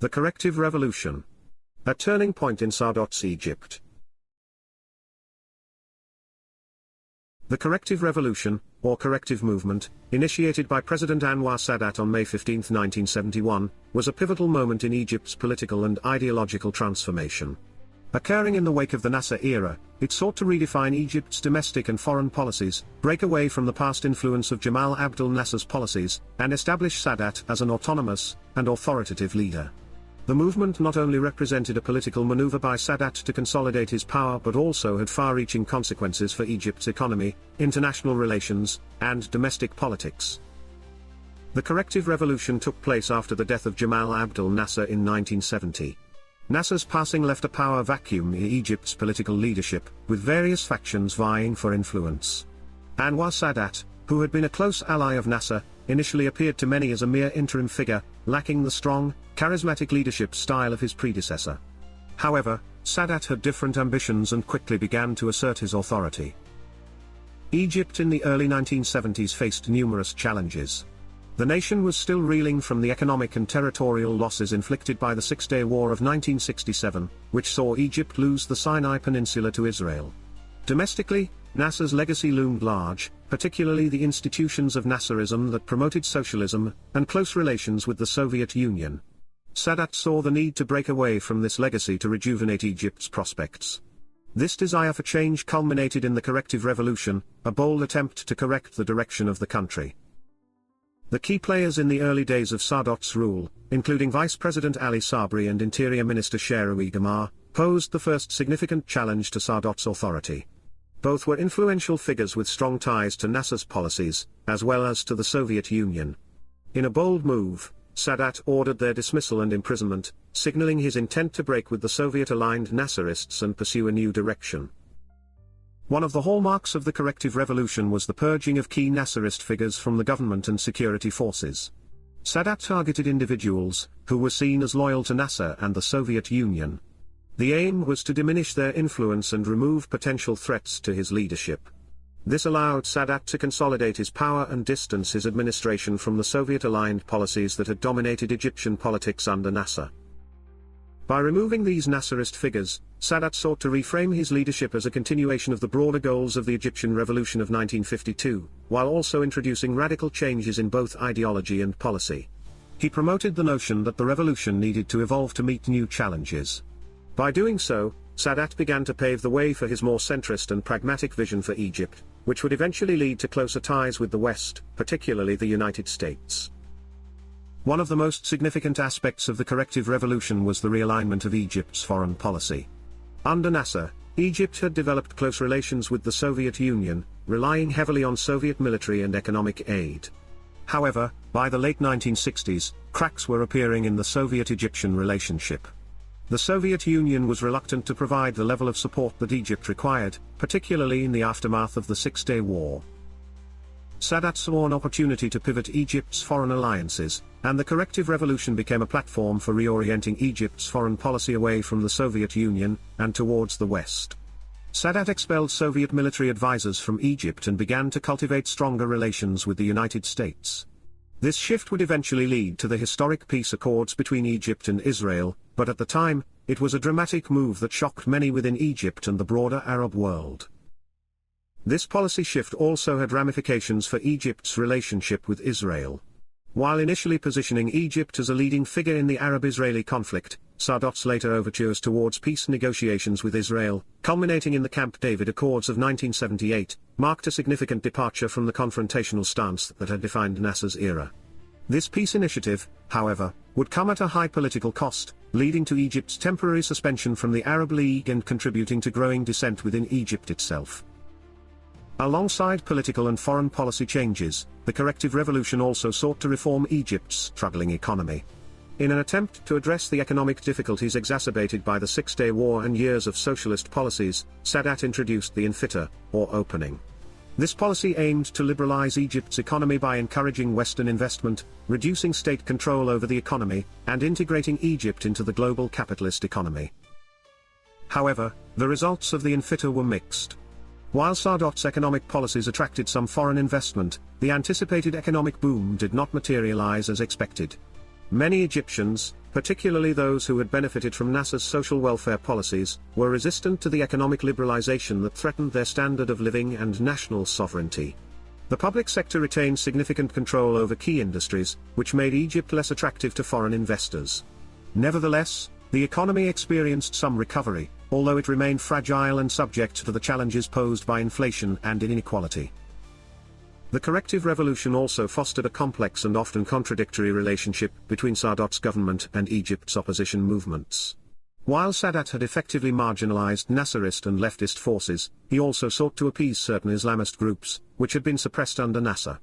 The Corrective Revolution. A turning point in Sadat's Egypt. The Corrective Revolution, or Corrective Movement, initiated by President Anwar Sadat on May 15, 1971, was a pivotal moment in Egypt's political and ideological transformation. Occurring in the wake of the Nasser era, it sought to redefine Egypt's domestic and foreign policies, break away from the past influence of Jamal Abdel Nasser's policies, and establish Sadat as an autonomous and authoritative leader. The movement not only represented a political maneuver by Sadat to consolidate his power but also had far-reaching consequences for Egypt's economy, international relations, and domestic politics. The Corrective Revolution took place after the death of Jamal Abdel Nasser in 1970. Nasser's passing left a power vacuum in Egypt's political leadership, with various factions vying for influence. Anwar Sadat, who had been a close ally of Nasser, initially appeared to many as a mere interim figure, lacking the strong, charismatic leadership style of his predecessor. However, Sadat had different ambitions and quickly began to assert his authority. Egypt in the early 1970s faced numerous challenges. The nation was still reeling from the economic and territorial losses inflicted by the Six-Day War of 1967, which saw Egypt lose the Sinai Peninsula to Israel. Domestically, Nasser's legacy loomed large, particularly the institutions of Nasserism that promoted socialism, and close relations with the Soviet Union. Sadat saw the need to break away from this legacy to rejuvenate Egypt's prospects. This desire for change culminated in the Corrective Revolution, a bold attempt to correct the direction of the country. The key players in the early days of Sadat's rule, including Vice President Ali Sabri and Interior Minister Shairoui Gamar, posed the first significant challenge to Sadat's authority. Both were influential figures with strong ties to Nasser's policies, as well as to the Soviet Union. In a bold move, Sadat ordered their dismissal and imprisonment, signaling his intent to break with the Soviet-aligned Nasserists and pursue a new direction. One of the hallmarks of the Corrective Revolution was the purging of key Nasserist figures from the government and security forces. Sadat targeted individuals who were seen as loyal to Nasser and the Soviet Union. The aim was to diminish their influence and remove potential threats to his leadership. This allowed Sadat to consolidate his power and distance his administration from the Soviet-aligned policies that had dominated Egyptian politics under Nasser. By removing these Nasserist figures, Sadat sought to reframe his leadership as a continuation of the broader goals of the Egyptian Revolution of 1952, while also introducing radical changes in both ideology and policy. He promoted the notion that the revolution needed to evolve to meet new challenges. By doing so, Sadat began to pave the way for his more centrist and pragmatic vision for Egypt, which would eventually lead to closer ties with the West, particularly the United States. One of the most significant aspects of the Corrective Revolution was the realignment of Egypt's foreign policy. Under Nasser, Egypt had developed close relations with the Soviet Union, relying heavily on Soviet military and economic aid. However, by the late 1960s, cracks were appearing in the Soviet-Egyptian relationship. The Soviet Union was reluctant to provide the level of support that Egypt required, particularly in the aftermath of the Six-Day War. Sadat saw an opportunity to pivot Egypt's foreign alliances, and the Corrective Revolution became a platform for reorienting Egypt's foreign policy away from the Soviet Union, and towards the West. Sadat expelled Soviet military advisors from Egypt and began to cultivate stronger relations with the United States. This shift would eventually lead to the historic peace accords between Egypt and Israel, but at the time, it was a dramatic move that shocked many within Egypt and the broader Arab world. This policy shift also had ramifications for Egypt's relationship with Israel. While initially positioning Egypt as a leading figure in the Arab-Israeli conflict, Sadat's later overtures towards peace negotiations with Israel, culminating in the Camp David Accords of 1978, marked a significant departure from the confrontational stance that had defined Nasser's era. This peace initiative, however, would come at a high political cost, leading to Egypt's temporary suspension from the Arab League and contributing to growing dissent within Egypt itself. Alongside political and foreign policy changes, the Corrective Revolution also sought to reform Egypt's struggling economy. In an attempt to address the economic difficulties exacerbated by the Six-Day War and years of socialist policies, Sadat introduced the Infitar, or opening. This policy aimed to liberalize Egypt's economy by encouraging Western investment, reducing state control over the economy, and integrating Egypt into the global capitalist economy. However, the results of the Infitar were mixed. While Sadat's economic policies attracted some foreign investment, the anticipated economic boom did not materialize as expected. Many Egyptians, particularly those who had benefited from NASA's social welfare policies, were resistant to the economic liberalization that threatened their standard of living and national sovereignty. The public sector retained significant control over key industries, which made Egypt less attractive to foreign investors. Nevertheless, the economy experienced some recovery, although it remained fragile and subject to the challenges posed by inflation and inequality. The corrective revolution also fostered a complex and often contradictory relationship between Sadat's government and Egypt's opposition movements. While Sadat had effectively marginalized Nasserist and leftist forces, he also sought to appease certain Islamist groups, which had been suppressed under Nasser.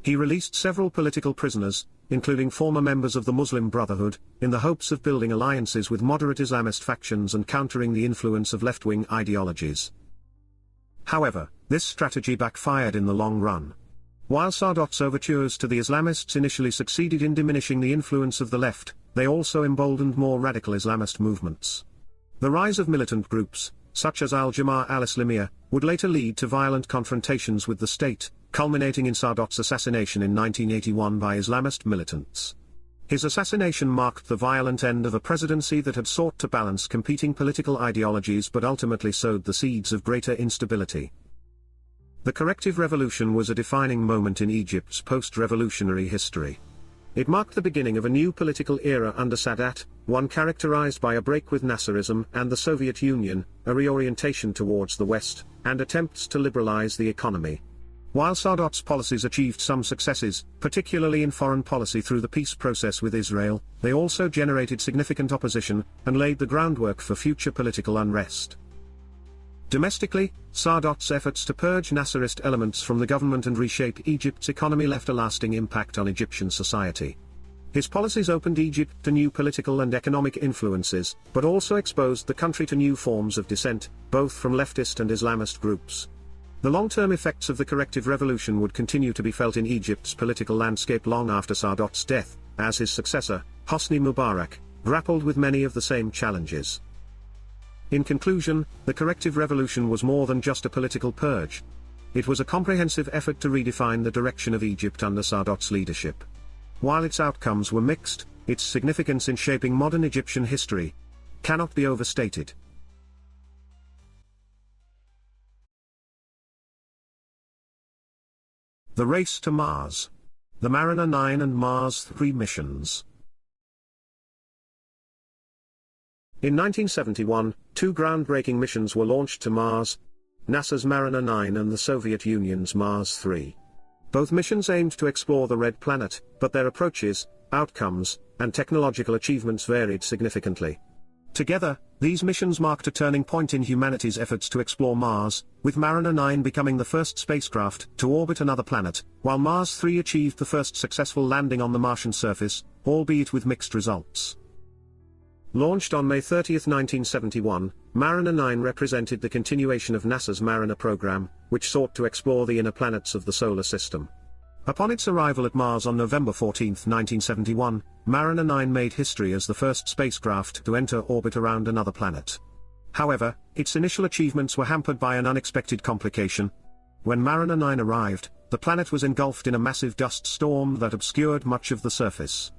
He released several political prisoners, including former members of the Muslim Brotherhood, in the hopes of building alliances with moderate Islamist factions and countering the influence of left-wing ideologies. However, this strategy backfired in the long run. While Sadat's overtures to the Islamists initially succeeded in diminishing the influence of the left, they also emboldened more radical Islamist movements. The rise of militant groups, such as Al-Jama'ah al-Islamiyah, would later lead to violent confrontations with the state, culminating in Sadat's assassination in 1981 by Islamist militants. His assassination marked the violent end of a presidency that had sought to balance competing political ideologies but ultimately sowed the seeds of greater instability. The corrective revolution was a defining moment in Egypt's post-revolutionary history. It marked the beginning of a new political era under Sadat, one characterized by a break with Nasserism and the Soviet Union, a reorientation towards the West, and attempts to liberalize the economy. While Sadat's policies achieved some successes, particularly in foreign policy through the peace process with Israel, they also generated significant opposition and laid the groundwork for future political unrest. Domestically, Sadat's efforts to purge Nasserist elements from the government and reshape Egypt's economy left a lasting impact on Egyptian society. His policies opened Egypt to new political and economic influences, but also exposed the country to new forms of dissent, both from leftist and Islamist groups. The long-term effects of the corrective revolution would continue to be felt in Egypt's political landscape long after Sadat's death, as his successor, Hosni Mubarak, grappled with many of the same challenges. In conclusion, the corrective revolution was more than just a political purge. It was a comprehensive effort to redefine the direction of Egypt under Sadat's leadership. While its outcomes were mixed, its significance in shaping modern Egyptian history cannot be overstated. The race to Mars. The Mariner 9 and Mars 3 missions. In 1971, two groundbreaking missions were launched to Mars, NASA's Mariner 9 and the Soviet Union's Mars 3. Both missions aimed to explore the Red Planet, but their approaches, outcomes, and technological achievements varied significantly. Together, these missions marked a turning point in humanity's efforts to explore Mars, with Mariner 9 becoming the first spacecraft to orbit another planet, while Mars 3 achieved the first successful landing on the Martian surface, albeit with mixed results. Launched on May 30, 1971, Mariner 9 represented the continuation of NASA's Mariner program, which sought to explore the inner planets of the Solar System. Upon its arrival at Mars on November 14, 1971, Mariner 9 made history as the first spacecraft to enter orbit around another planet. However, its initial achievements were hampered by an unexpected complication. When Mariner 9 arrived, the planet was engulfed in a massive dust storm that obscured much of the surface.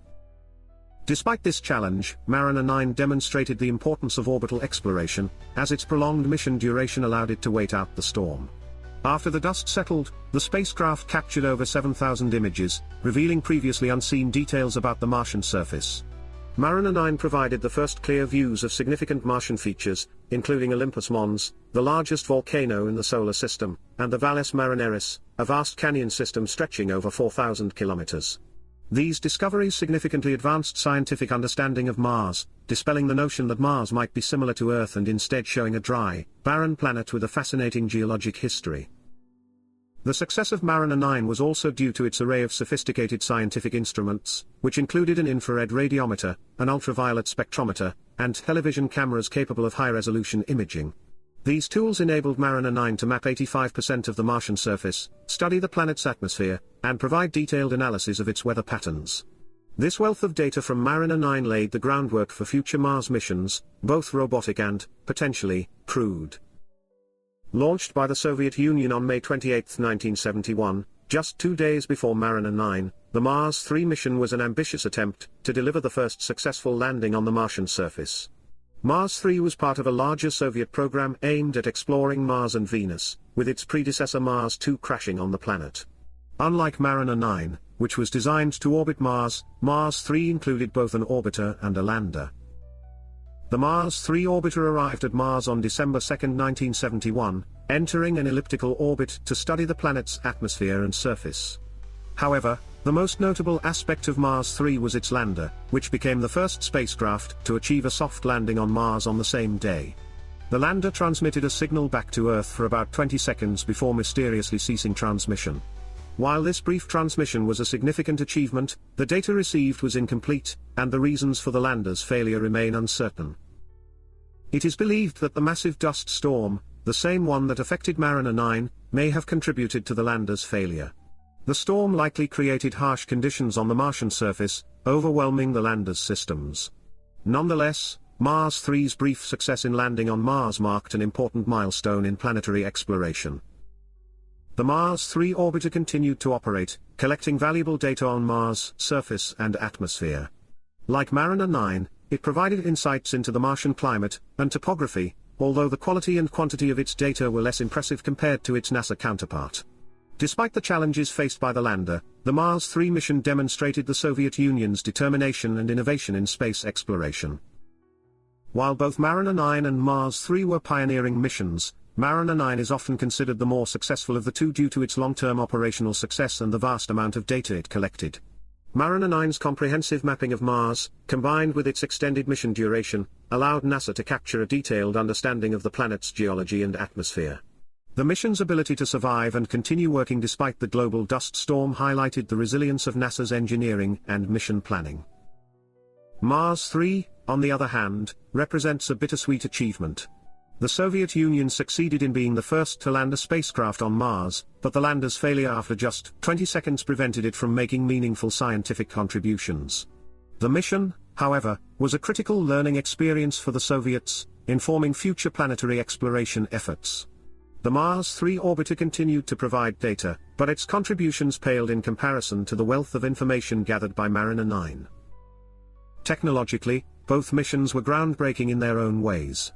Despite this challenge, Mariner 9 demonstrated the importance of orbital exploration, as its prolonged mission duration allowed it to wait out the storm. After the dust settled, the spacecraft captured over 7,000 images, revealing previously unseen details about the Martian surface. Mariner 9 provided the first clear views of significant Martian features, including Olympus Mons, the largest volcano in the Solar System, and the Valles Marineris, a vast canyon system stretching over 4,000 kilometers. These discoveries significantly advanced scientific understanding of Mars, dispelling the notion that Mars might be similar to Earth and instead showing a dry, barren planet with a fascinating geologic history. The success of Mariner 9 was also due to its array of sophisticated scientific instruments, which included an infrared radiometer, an ultraviolet spectrometer, and television cameras capable of high-resolution imaging. These tools enabled Mariner 9 to map 85% of the Martian surface, study the planet's atmosphere, and provide detailed analysis of its weather patterns. This wealth of data from Mariner 9 laid the groundwork for future Mars missions, both robotic and, potentially, crewed. Launched by the Soviet Union on May 28, 1971, just 2 days before Mariner 9, The Mars 3 mission was an ambitious attempt to deliver the first successful landing on the Martian surface. Mars 3 was part of a larger Soviet program aimed at exploring Mars and Venus, with its predecessor Mars 2 crashing on the planet. Unlike Mariner 9, which was designed to orbit Mars, Mars 3 included both an orbiter and a lander. The Mars 3 orbiter arrived at Mars on December 2, 1971, entering an elliptical orbit to study the planet's atmosphere and surface. However, the most notable aspect of Mars 3 was its lander, which became the first spacecraft to achieve a soft landing on Mars on the same day. The lander transmitted a signal back to Earth for about 20 seconds before mysteriously ceasing transmission. While this brief transmission was a significant achievement, the data received was incomplete, and the reasons for the lander's failure remain uncertain. It is believed that the massive dust storm, the same one that affected Mariner 9, may have contributed to the lander's failure. The storm likely created harsh conditions on the Martian surface, overwhelming the lander's systems. Nonetheless, Mars 3's brief success in landing on Mars marked an important milestone in planetary exploration. The Mars 3 orbiter continued to operate, collecting valuable data on Mars' surface and atmosphere. Like Mariner 9, it provided insights into the Martian climate and topography, although the quality and quantity of its data were less impressive compared to its NASA counterpart. Despite the challenges faced by the lander, the Mars 3 mission demonstrated the Soviet Union's determination and innovation in space exploration. While both Mariner 9 and Mars 3 were pioneering missions, Mariner 9 is often considered the more successful of the two due to its long-term operational success and the vast amount of data it collected. Mariner 9's comprehensive mapping of Mars, combined with its extended mission duration, allowed NASA to capture a detailed understanding of the planet's geology and atmosphere. The mission's ability to survive and continue working despite the global dust storm highlighted the resilience of NASA's engineering and mission planning. Mars 3, on the other hand, represents a bittersweet achievement. The Soviet Union succeeded in being the first to land a spacecraft on Mars, but the lander's failure after just 20 seconds prevented it from making meaningful scientific contributions. The mission, however, was a critical learning experience for the Soviets, informing future planetary exploration efforts. The Mars 3 orbiter continued to provide data, but its contributions paled in comparison to the wealth of information gathered by Mariner 9. Technologically, both missions were groundbreaking in their own ways.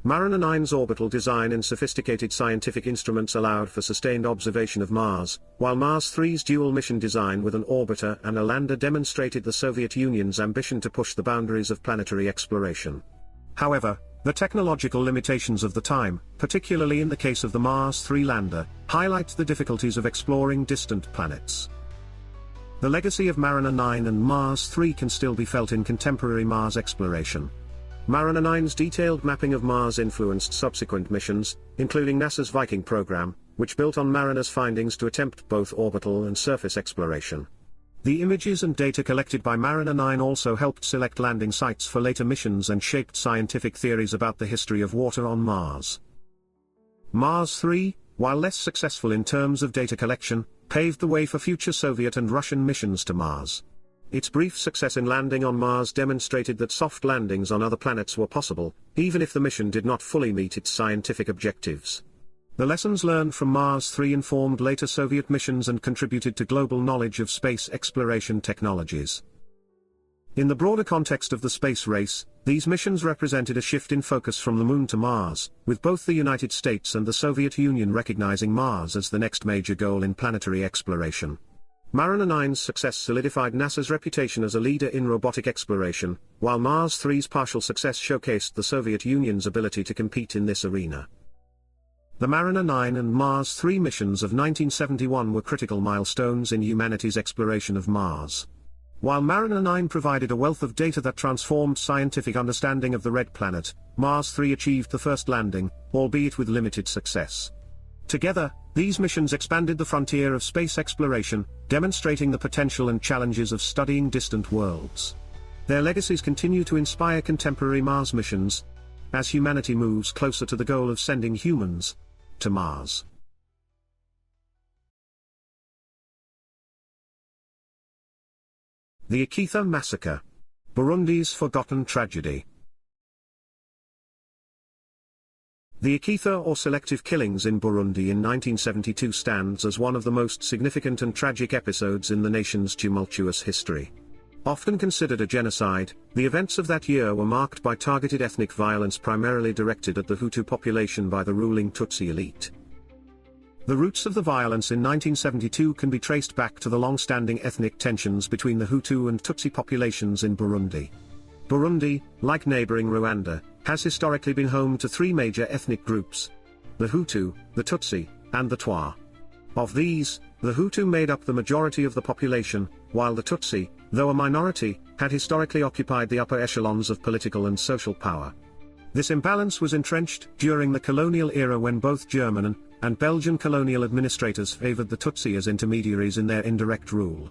Mariner 9's orbital design and sophisticated scientific instruments allowed for sustained observation of Mars, while Mars 3's dual mission design with an orbiter and a lander demonstrated the Soviet Union's ambition to push the boundaries of planetary exploration. However, the technological limitations of the time, particularly in the case of the Mars 3 lander, highlight the difficulties of exploring distant planets. The legacy of Mariner 9 and Mars 3 can still be felt in contemporary Mars exploration. Mariner 9's detailed mapping of Mars influenced subsequent missions, including NASA's Viking program, which built on Mariner's findings to attempt both orbital and surface exploration. The images and data collected by Mariner 9 also helped select landing sites for later missions and shaped scientific theories about the history of water on Mars. Mars 3, while less successful in terms of data collection, paved the way for future Soviet and Russian missions to Mars. Its brief success in landing on Mars demonstrated that soft landings on other planets were possible, even if the mission did not fully meet its scientific objectives. The lessons learned from Mars 3 informed later Soviet missions and contributed to global knowledge of space exploration technologies. In the broader context of the space race, these missions represented a shift in focus from the Moon to Mars, with both the United States and the Soviet Union recognizing Mars as the next major goal in planetary exploration. Mariner 9's success solidified NASA's reputation as a leader in robotic exploration, while Mars 3's partial success showcased the Soviet Union's ability to compete in this arena. The Mariner 9 and Mars 3 missions of 1971 were critical milestones in humanity's exploration of Mars. While Mariner 9 provided a wealth of data that transformed scientific understanding of the Red Planet, Mars 3 achieved the first landing, albeit with limited success. Together, these missions expanded the frontier of space exploration, demonstrating the potential and challenges of studying distant worlds. Their legacies continue to inspire contemporary Mars missions, as humanity moves closer to the goal of sending humans to Mars. The Akitha Massacre. Burundi's forgotten tragedy. The Ikitha or selective killings in Burundi in 1972 stands as one of the most significant and tragic episodes in the nation's tumultuous history. Often considered a genocide, the events of that year were marked by targeted ethnic violence primarily directed at the Hutu population by the ruling Tutsi elite. The roots of the violence in 1972 can be traced back to the long-standing ethnic tensions between the Hutu and Tutsi populations in Burundi. Burundi, like neighboring Rwanda, has historically been home to three major ethnic groups: the Hutu, the Tutsi, and the Twa. Of these, the Hutu made up the majority of the population, while the Tutsi, though a minority, had historically occupied the upper echelons of political and social power. This imbalance was entrenched during the colonial era when both German and Belgian colonial administrators favored the Tutsi as intermediaries in their indirect rule.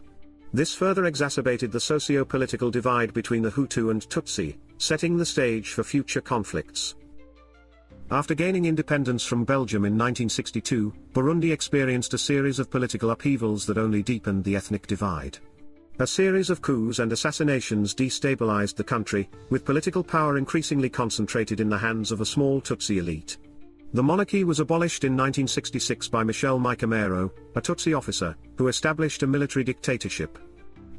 This further exacerbated the socio-political divide between the Hutu and Tutsi, setting the stage for future conflicts. After gaining independence from Belgium in 1962, Burundi experienced a series of political upheavals that only deepened the ethnic divide. A series of coups and assassinations destabilized the country, with political power increasingly concentrated in the hands of a small Tutsi elite. The monarchy was abolished in 1966 by Michel Micomero, a Tutsi officer, who established a military dictatorship.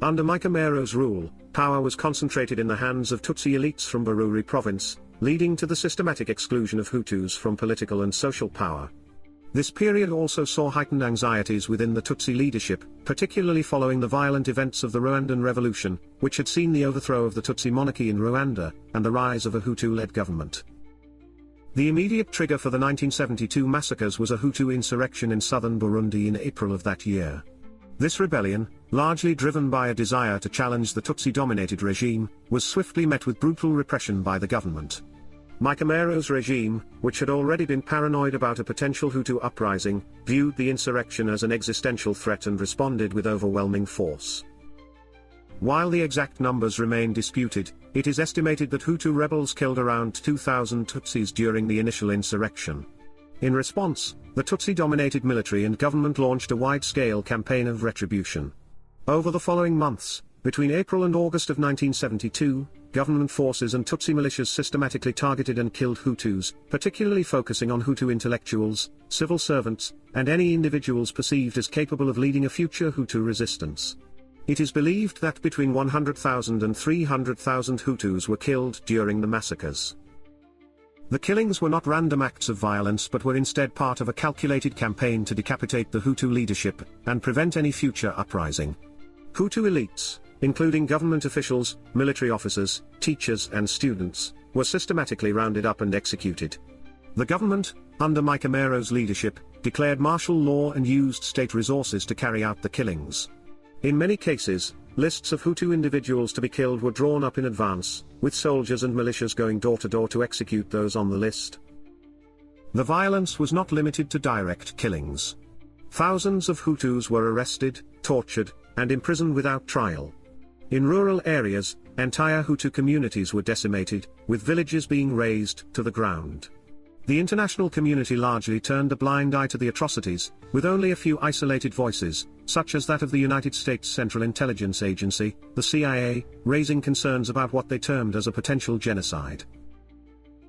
Under Micomero's rule, power was concentrated in the hands of Tutsi elites from Bururi province, leading to the systematic exclusion of Hutus from political and social power. This period also saw heightened anxieties within the Tutsi leadership, particularly following the violent events of the Rwandan Revolution, which had seen the overthrow of the Tutsi monarchy in Rwanda, and the rise of a Hutu-led government. The immediate trigger for the 1972 massacres was a Hutu insurrection in southern Burundi in April of that year. This rebellion, largely driven by a desire to challenge the Tutsi-dominated regime, was swiftly met with brutal repression by the government. Micomero's regime, which had already been paranoid about a potential Hutu uprising, viewed the insurrection as an existential threat and responded with overwhelming force. While the exact numbers remain disputed, it is estimated that Hutu rebels killed around 2,000 Tutsis during the initial insurrection. In response, the Tutsi-dominated military and government launched a wide-scale campaign of retribution. Over the following months, between April and August of 1972, government forces and Tutsi militias systematically targeted and killed Hutus, particularly focusing on Hutu intellectuals, civil servants, and any individuals perceived as capable of leading a future Hutu resistance. It is believed that between 100,000 and 300,000 Hutus were killed during the massacres. The killings were not random acts of violence but were instead part of a calculated campaign to decapitate the Hutu leadership and prevent any future uprising. Hutu elites, including government officials, military officers, teachers and students, were systematically rounded up and executed. The government, under Micomero's leadership, declared martial law and used state resources to carry out the killings. In many cases, lists of Hutu individuals to be killed were drawn up in advance, with soldiers and militias going door to door to execute those on the list. The violence was not limited to direct killings. Thousands of Hutus were arrested, tortured, and imprisoned without trial. In rural areas, entire Hutu communities were decimated, with villages being razed to the ground. The international community largely turned a blind eye to the atrocities, with only a few isolated voices, such as that of the United States Central Intelligence Agency, the CIA, raising concerns about what they termed as a potential genocide.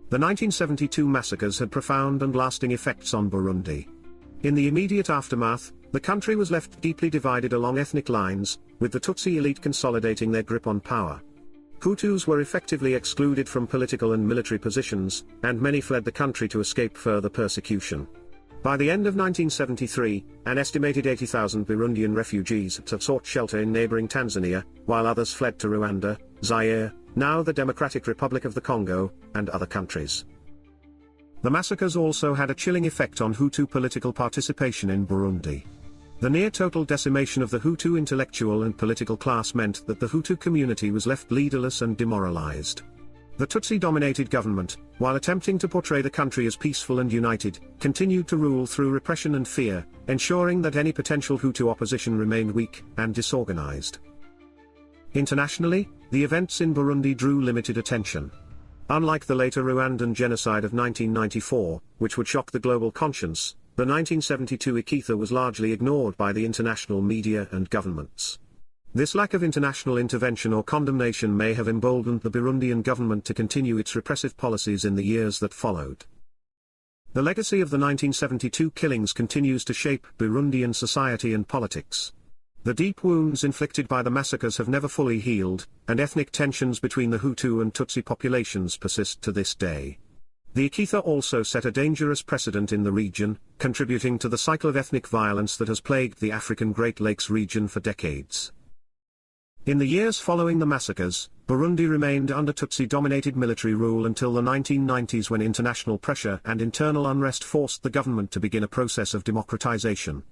The 1972 massacres had profound and lasting effects on Burundi. In the immediate aftermath, the country was left deeply divided along ethnic lines, with the Tutsi elite consolidating their grip on power. Hutus were effectively excluded from political and military positions, and many fled the country to escape further persecution. By the end of 1973, an estimated 80,000 Burundian refugees had sought shelter in neighboring Tanzania, while others fled to Rwanda, Zaire, now the Democratic Republic of the Congo, and other countries. The massacres also had a chilling effect on Hutu political participation in Burundi. The near-total decimation of the Hutu intellectual and political class meant that the Hutu community was left leaderless and demoralized. The Tutsi-dominated government, while attempting to portray the country as peaceful and united, continued to rule through repression and fear, ensuring that any potential Hutu opposition remained weak and disorganized. Internationally, the events in Burundi drew limited attention. Unlike the later Rwandan genocide of 1994, which would shock the global conscience, the 1972 Ikitha was largely ignored by the international media and governments. This lack of international intervention or condemnation may have emboldened the Burundian government to continue its repressive policies in the years that followed. The legacy of the 1972 killings continues to shape Burundian society and politics. The deep wounds inflicted by the massacres have never fully healed, and ethnic tensions between the Hutu and Tutsi populations persist to this day. The Ikitha also set a dangerous precedent in the region, contributing to the cycle of ethnic violence that has plagued the African Great Lakes region for decades. In the years following the massacres, Burundi remained under Tutsi-dominated military rule until the 1990s, when international pressure and internal unrest forced the government to begin a process of democratization.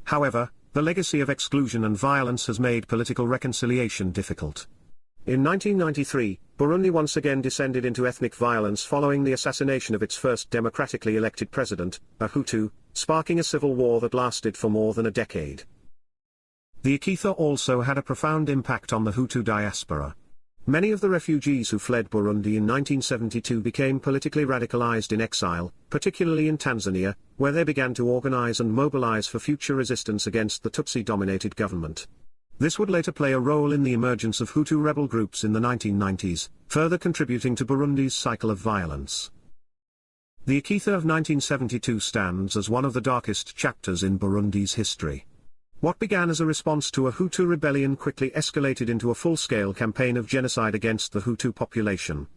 However, the legacy of exclusion and violence has made political reconciliation difficult. In 1993, Burundi once again descended into ethnic violence following the assassination of its first democratically elected president, a Hutu, sparking a civil war that lasted for more than a decade. The Ikitha also had a profound impact on the Hutu diaspora. Many of the refugees who fled Burundi in 1972 became politically radicalized in exile, particularly in Tanzania, where they began to organize and mobilize for future resistance against the Tutsi-dominated government. This would later play a role in the emergence of Hutu rebel groups in the 1990s, further contributing to Burundi's cycle of violence. The Ikitha of 1972 stands as one of the darkest chapters in Burundi's history. What began as a response to a Hutu rebellion quickly escalated into a full-scale campaign of genocide against the Hutu population.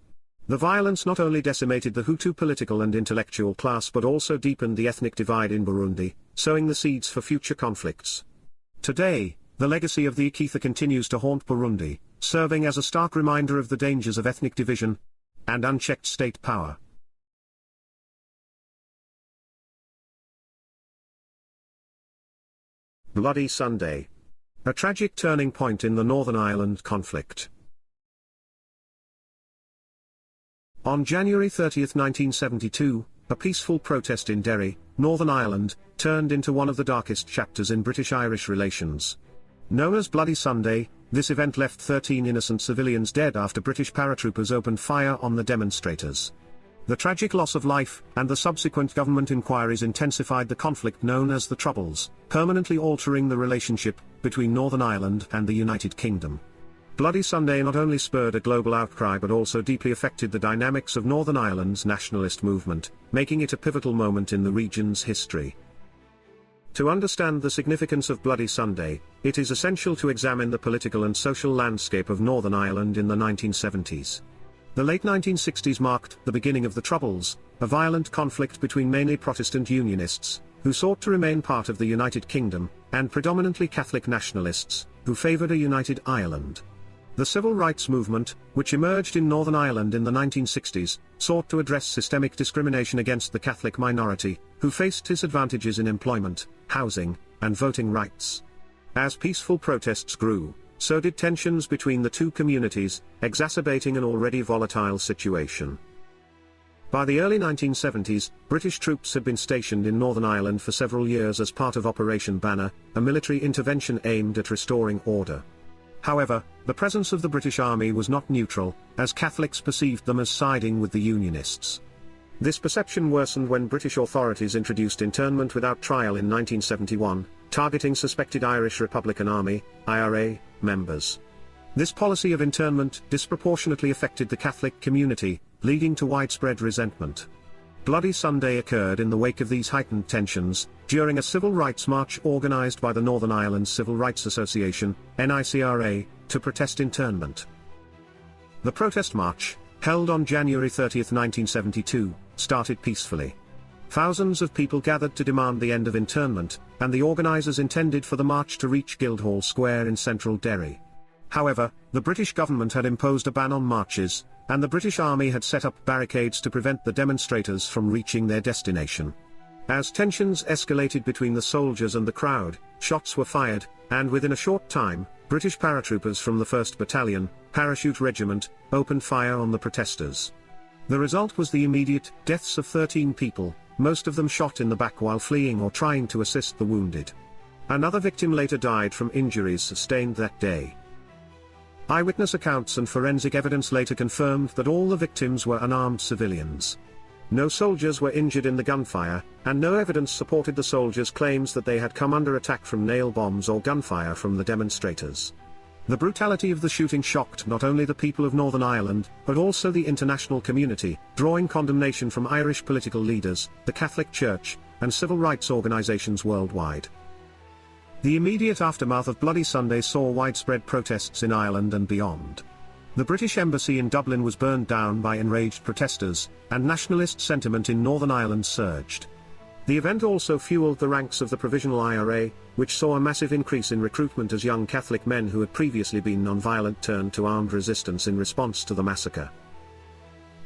The violence not only decimated the Hutu political and intellectual class but also deepened the ethnic divide in Burundi, sowing the seeds for future conflicts. Today, the legacy of the Ikitha continues to haunt Burundi, serving as a stark reminder of the dangers of ethnic division and unchecked state power. Bloody Sunday. A tragic turning point in the Northern Ireland conflict. On January 30, 1972, a peaceful protest in Derry, Northern Ireland, turned into one of the darkest chapters in British-Irish relations. Known as Bloody Sunday, this event left 13 innocent civilians dead after British paratroopers opened fire on the demonstrators. The tragic loss of life and the subsequent government inquiries intensified the conflict known as the Troubles, permanently altering the relationship between Northern Ireland and the United Kingdom. Bloody Sunday not only spurred a global outcry but also deeply affected the dynamics of Northern Ireland's nationalist movement, making it a pivotal moment in the region's history. To understand the significance of Bloody Sunday, it is essential to examine the political and social landscape of Northern Ireland in the 1970s. The late 1960s marked the beginning of the Troubles, a violent conflict between mainly Protestant Unionists, who sought to remain part of the United Kingdom, and predominantly Catholic nationalists, who favoured a united Ireland. The civil rights movement, which emerged in Northern Ireland in the 1960s, sought to address systemic discrimination against the Catholic minority, who faced disadvantages in employment, housing, and voting rights. As peaceful protests grew, so did tensions between the two communities, exacerbating an already volatile situation. By the early 1970s, British troops had been stationed in Northern Ireland for several years as part of Operation Banner, a military intervention aimed at restoring order. However, the presence of the British Army was not neutral, as Catholics perceived them as siding with the Unionists. This perception worsened when British authorities introduced internment without trial in 1971, targeting suspected Irish Republican Army, IRA, members. This policy of internment disproportionately affected the Catholic community, leading to widespread resentment. Bloody Sunday occurred in the wake of these heightened tensions, during a civil rights march organised by the Northern Ireland Civil Rights Association, NICRA, to protest internment. The protest march, held on January 30, 1972, started peacefully. Thousands of people gathered to demand the end of internment, and the organisers intended for the march to reach Guildhall Square in central Derry. However, the British government had imposed a ban on marches, and the British Army had set up barricades to prevent the demonstrators from reaching their destination. As tensions escalated between the soldiers and the crowd, shots were fired, and within a short time, British paratroopers from the 1st Battalion, Parachute Regiment, opened fire on the protesters. The result was the immediate deaths of 13 people, most of them shot in the back while fleeing or trying to assist the wounded. Another victim later died from injuries sustained that day. Eyewitness accounts and forensic evidence later confirmed that all the victims were unarmed civilians. No soldiers were injured in the gunfire, and no evidence supported the soldiers' claims that they had come under attack from nail bombs or gunfire from the demonstrators. The brutality of the shooting shocked not only the people of Northern Ireland, but also the international community, drawing condemnation from Irish political leaders, the Catholic Church, and civil rights organisations worldwide. The immediate aftermath of Bloody Sunday saw widespread protests in Ireland and beyond. The British Embassy in Dublin was burned down by enraged protesters, and nationalist sentiment in Northern Ireland surged. The event also fueled the ranks of the Provisional IRA, which saw a massive increase in recruitment as young Catholic men who had previously been non-violent turned to armed resistance in response to the massacre.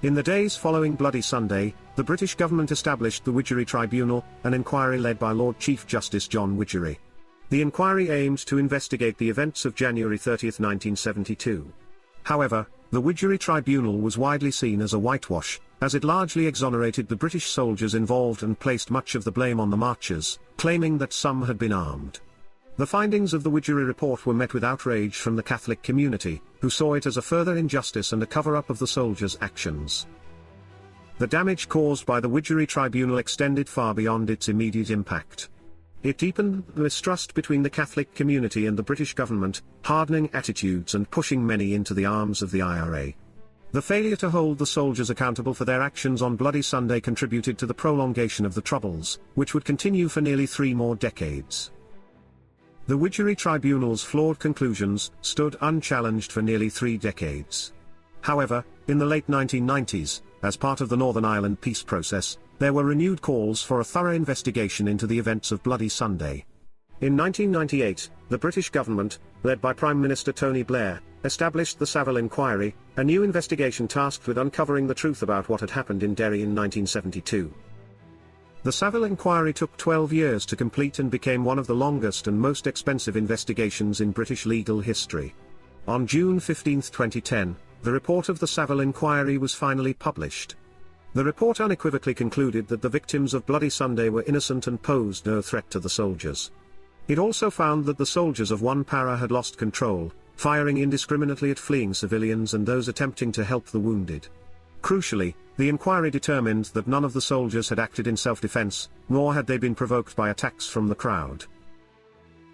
In the days following Bloody Sunday, the British government established the Widgery Tribunal, an inquiry led by Lord Chief Justice John Widgery. The inquiry aimed to investigate the events of January 30, 1972. However, the Widgery Tribunal was widely seen as a whitewash, as it largely exonerated the British soldiers involved and placed much of the blame on the marchers, claiming that some had been armed. The findings of the Widgery report were met with outrage from the Catholic community, who saw it as a further injustice and a cover-up of the soldiers' actions. The damage caused by the Widgery Tribunal extended far beyond its immediate impact. It deepened the mistrust between the Catholic community and the British government, hardening attitudes and pushing many into the arms of the IRA. The failure to hold the soldiers accountable for their actions on Bloody Sunday contributed to the prolongation of the Troubles, which would continue for nearly 3 more decades. The Widgery Tribunal's flawed conclusions stood unchallenged for nearly 3 decades. However, in the late 1990s, as part of the Northern Ireland peace process, there were renewed calls for a thorough investigation into the events of Bloody Sunday. In 1998, the British government, led by Prime Minister Tony Blair, established the Saville Inquiry, a new investigation tasked with uncovering the truth about what had happened in Derry in 1972. The Saville Inquiry took 12 years to complete and became one of the longest and most expensive investigations in British legal history. On June 15, 2010, the report of the Saville Inquiry was finally published. The report unequivocally concluded that the victims of Bloody Sunday were innocent and posed no threat to the soldiers. It also found that the soldiers of one para had lost control, firing indiscriminately at fleeing civilians and those attempting to help the wounded. Crucially, the inquiry determined that none of the soldiers had acted in self-defense, nor had they been provoked by attacks from the crowd.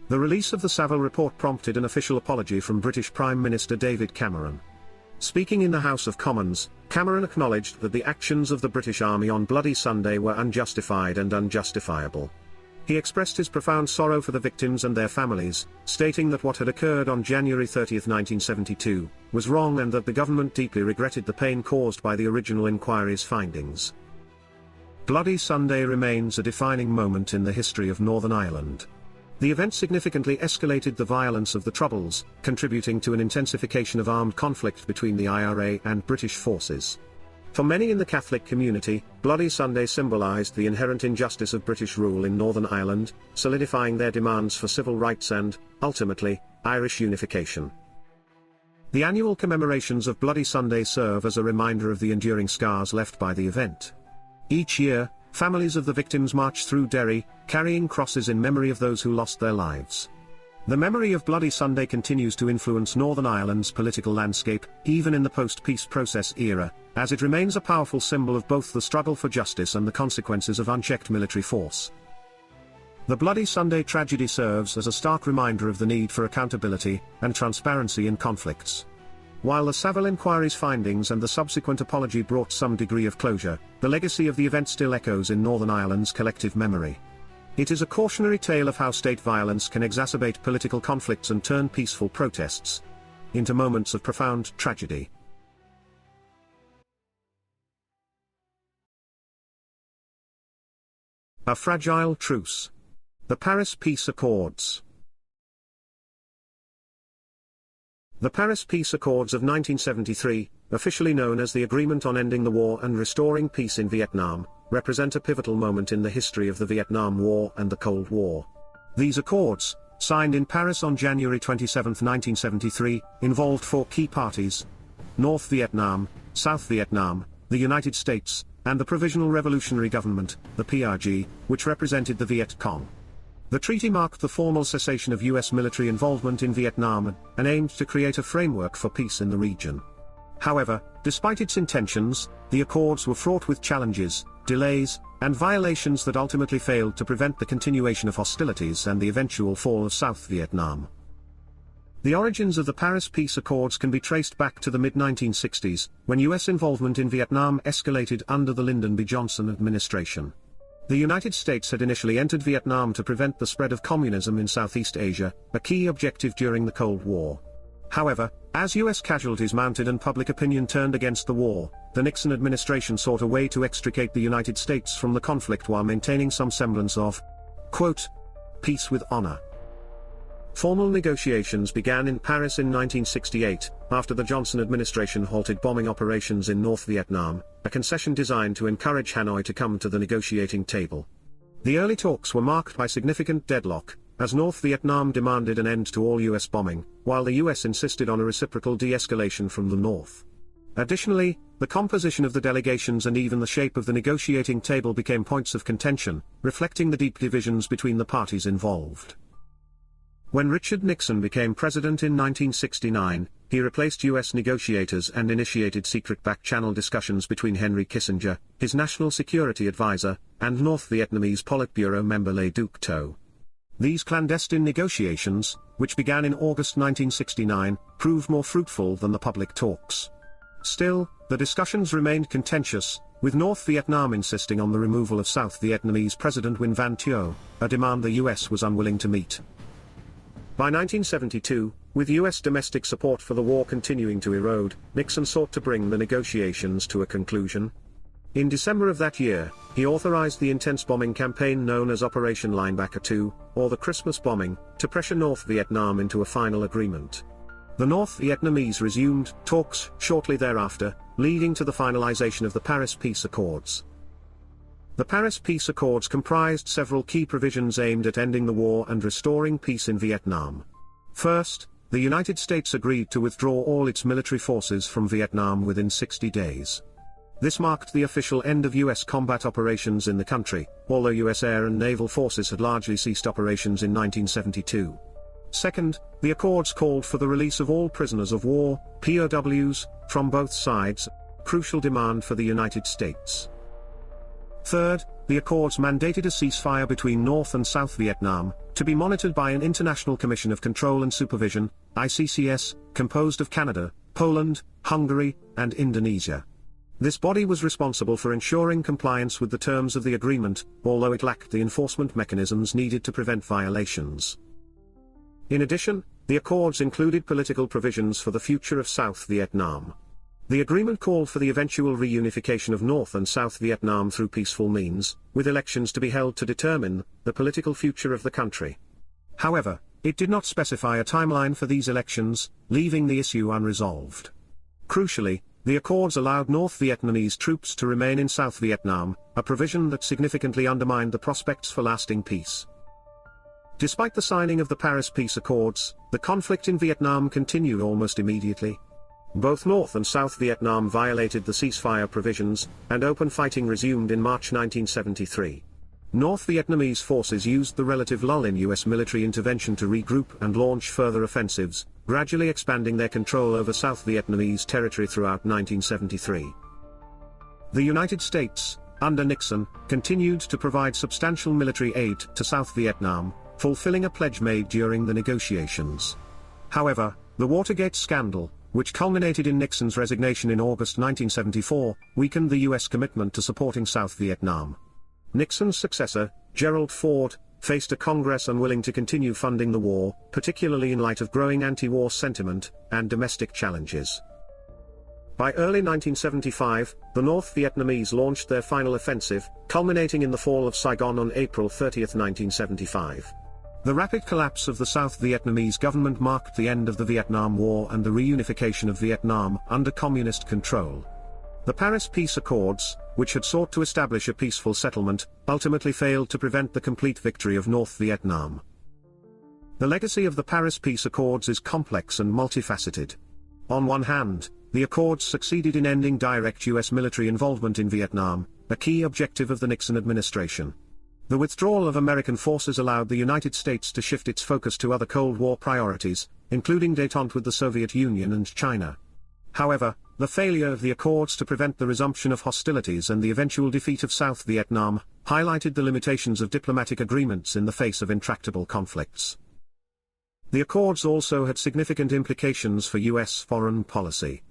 The release of the Saville report prompted an official apology from British Prime Minister David Cameron. Speaking in the House of Commons, Cameron acknowledged that the actions of the British Army on Bloody Sunday were unjustified and unjustifiable. He expressed his profound sorrow for the victims and their families, stating that what had occurred on January 30, 1972, was wrong and that the government deeply regretted the pain caused by the original inquiry's findings. Bloody Sunday remains a defining moment in the history of Northern Ireland. The event significantly escalated the violence of the Troubles, contributing to an intensification of armed conflict between the IRA and British forces. For many in the Catholic community, Bloody Sunday symbolised the inherent injustice of British rule in Northern Ireland, solidifying their demands for civil rights and, ultimately, Irish unification. The annual commemorations of Bloody Sunday serve as a reminder of the enduring scars left by the event. Each year, families of the victims march through Derry, carrying crosses in memory of those who lost their lives. The memory of Bloody Sunday continues to influence Northern Ireland's political landscape, even in the post-peace process era, as it remains a powerful symbol of both the struggle for justice and the consequences of unchecked military force. The Bloody Sunday tragedy serves as a stark reminder of the need for accountability and transparency in conflicts. While the Saville Inquiry's findings and the subsequent apology brought some degree of closure, the legacy of the event still echoes in Northern Ireland's collective memory. It is a cautionary tale of how state violence can exacerbate political conflicts and turn peaceful protests into moments of profound tragedy. A fragile truce. The Paris Peace Accords. The Paris Peace Accords of 1973, officially known as the Agreement on Ending the War and Restoring Peace in Vietnam, represent a pivotal moment in the history of the Vietnam War and the Cold War. These accords, signed in Paris on January 27, 1973, involved 4 key parties: North Vietnam, South Vietnam, the United States, and the Provisional Revolutionary Government, the PRG, which represented the Viet Cong. The treaty marked the formal cessation of U.S. military involvement in Vietnam and aimed to create a framework for peace in the region. However, despite its intentions, the accords were fraught with challenges, delays, and violations that ultimately failed to prevent the continuation of hostilities and the eventual fall of South Vietnam. The origins of the Paris Peace Accords can be traced back to the mid-1960s, when U.S. involvement in Vietnam escalated under the Lyndon B. Johnson administration. The United States had initially entered Vietnam to prevent the spread of communism in Southeast Asia, a key objective during the Cold War. However, as U.S. casualties mounted and public opinion turned against the war, the Nixon administration sought a way to extricate the United States from the conflict while maintaining some semblance of, quote, peace with honor. Formal negotiations began in Paris in 1968, after the Johnson administration halted bombing operations in North Vietnam, a concession designed to encourage Hanoi to come to the negotiating table. The early talks were marked by significant deadlock, as North Vietnam demanded an end to all U.S. bombing, while the U.S. insisted on a reciprocal de-escalation from the North. Additionally, the composition of the delegations and even the shape of the negotiating table became points of contention, reflecting the deep divisions between the parties involved. When Richard Nixon became president in 1969, he replaced U.S. negotiators and initiated secret back-channel discussions between Henry Kissinger, his national security advisor, and North Vietnamese Politburo member Le Duc Tho. These clandestine negotiations, which began in August 1969, proved more fruitful than the public talks. Still, the discussions remained contentious, with North Vietnam insisting on the removal of South Vietnamese President Nguyen Van Thieu, a demand the U.S. was unwilling to meet. By 1972, with U.S. domestic support for the war continuing to erode, Nixon sought to bring the negotiations to a conclusion. In December of that year, he authorized the intense bombing campaign known as Operation Linebacker 2, or the Christmas bombing, to pressure North Vietnam into a final agreement. The North Vietnamese resumed talks shortly thereafter, leading to the finalization of the Paris Peace Accords. The Paris Peace Accords comprised several key provisions aimed at ending the war and restoring peace in Vietnam. First, the United States agreed to withdraw all its military forces from Vietnam within 60 days. This marked the official end of U.S. combat operations in the country, although U.S. air and naval forces had largely ceased operations in 1972. Second, the accords called for the release of all prisoners of war, POWs, from both sides, a crucial demand for the United States. Third, the accords mandated a ceasefire between North and South Vietnam, to be monitored by an International Commission of Control and Supervision, ICCS, composed of Canada, Poland, Hungary, and Indonesia. This body was responsible for ensuring compliance with the terms of the agreement, although it lacked the enforcement mechanisms needed to prevent violations. In addition, the accords included political provisions for the future of South Vietnam. The agreement called for the eventual reunification of North and South Vietnam through peaceful means, with elections to be held to determine the political future of the country. However, it did not specify a timeline for these elections, leaving the issue unresolved. Crucially, the accords allowed North Vietnamese troops to remain in South Vietnam, a provision that significantly undermined the prospects for lasting peace. Despite the signing of the Paris Peace Accords, the conflict in Vietnam continued almost immediately. Both North and South Vietnam violated the ceasefire provisions, and open fighting resumed in March 1973. North Vietnamese forces used the relative lull in U.S. military intervention to regroup and launch further offensives, gradually expanding their control over South Vietnamese territory throughout 1973. The United States, under Nixon, continued to provide substantial military aid to South Vietnam, fulfilling a pledge made during the negotiations. However, the Watergate scandal, which culminated in Nixon's resignation in August 1974, weakened the U.S. commitment to supporting South Vietnam. Nixon's successor, Gerald Ford, faced a Congress unwilling to continue funding the war, particularly in light of growing anti-war sentiment and domestic challenges. By early 1975, the North Vietnamese launched their final offensive, culminating in the fall of Saigon on April 30, 1975. The rapid collapse of the South Vietnamese government marked the end of the Vietnam War and the reunification of Vietnam under communist control. The Paris Peace Accords, which had sought to establish a peaceful settlement, ultimately failed to prevent the complete victory of North Vietnam. The legacy of the Paris Peace Accords is complex and multifaceted. On one hand, the accords succeeded in ending direct U.S. military involvement in Vietnam, a key objective of the Nixon administration. The withdrawal of American forces allowed the United States to shift its focus to other Cold War priorities, including détente with the Soviet Union and China. However, the failure of the accords to prevent the resumption of hostilities and the eventual defeat of South Vietnam highlighted the limitations of diplomatic agreements in the face of intractable conflicts. The accords also had significant implications for U.S. foreign policy.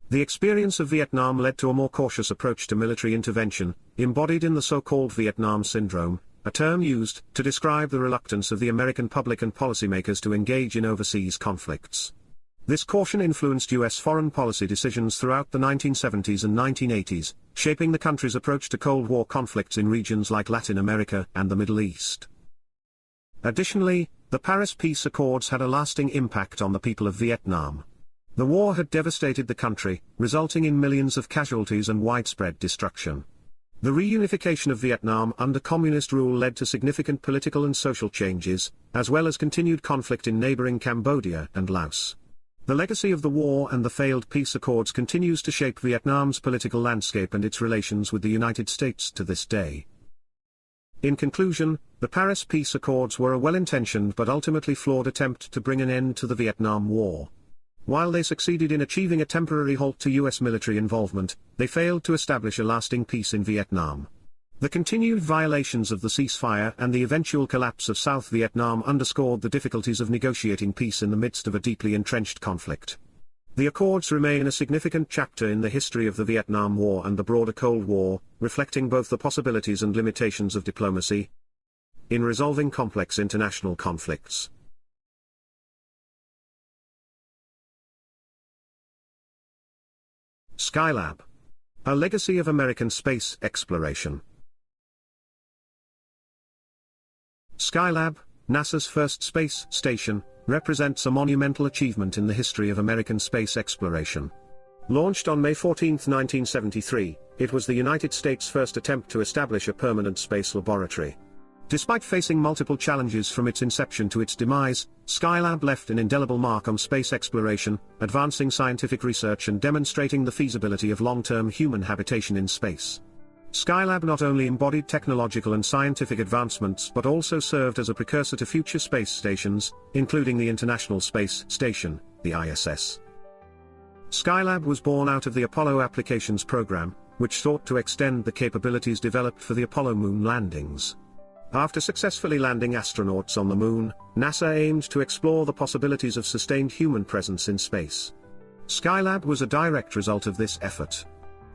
The experience of Vietnam led to a more cautious approach to military intervention, embodied in the so-called Vietnam Syndrome, a term used to describe the reluctance of the American public and policymakers to engage in overseas conflicts. This caution influenced U.S. foreign policy decisions throughout the 1970s and 1980s, shaping the country's approach to Cold War conflicts in regions like Latin America and the Middle East. Additionally, the Paris Peace Accords had a lasting impact on the people of Vietnam. The war had devastated the country, resulting in millions of casualties and widespread destruction. The reunification of Vietnam under communist rule led to significant political and social changes, as well as continued conflict in neighboring Cambodia and Laos. The legacy of the war and the failed peace accords continues to shape Vietnam's political landscape and its relations with the United States to this day. In conclusion, the Paris Peace Accords were a well-intentioned but ultimately flawed attempt to bring an end to the Vietnam War. While they succeeded in achieving a temporary halt to U.S. military involvement, they failed to establish a lasting peace in Vietnam. The continued violations of the ceasefire and the eventual collapse of South Vietnam underscored the difficulties of negotiating peace in the midst of a deeply entrenched conflict. The accords remain a significant chapter in the history of the Vietnam War and the broader Cold War, reflecting both the possibilities and limitations of diplomacy in resolving complex international conflicts. Skylab. A legacy of American space exploration. Skylab, NASA's first space station, represents a monumental achievement in the history of American space exploration. Launched on May 14, 1973, it was the United States' first attempt to establish a permanent space laboratory. Despite facing multiple challenges from its inception to its demise, Skylab left an indelible mark on space exploration, advancing scientific research and demonstrating the feasibility of long-term human habitation in space. Skylab not only embodied technological and scientific advancements but also served as a precursor to future space stations, including the International Space Station, the ISS. Skylab was born out of the Apollo Applications Program, which sought to extend the capabilities developed for the Apollo moon landings. After successfully landing astronauts on the moon, NASA aimed to explore the possibilities of sustained human presence in space. Skylab was a direct result of this effort.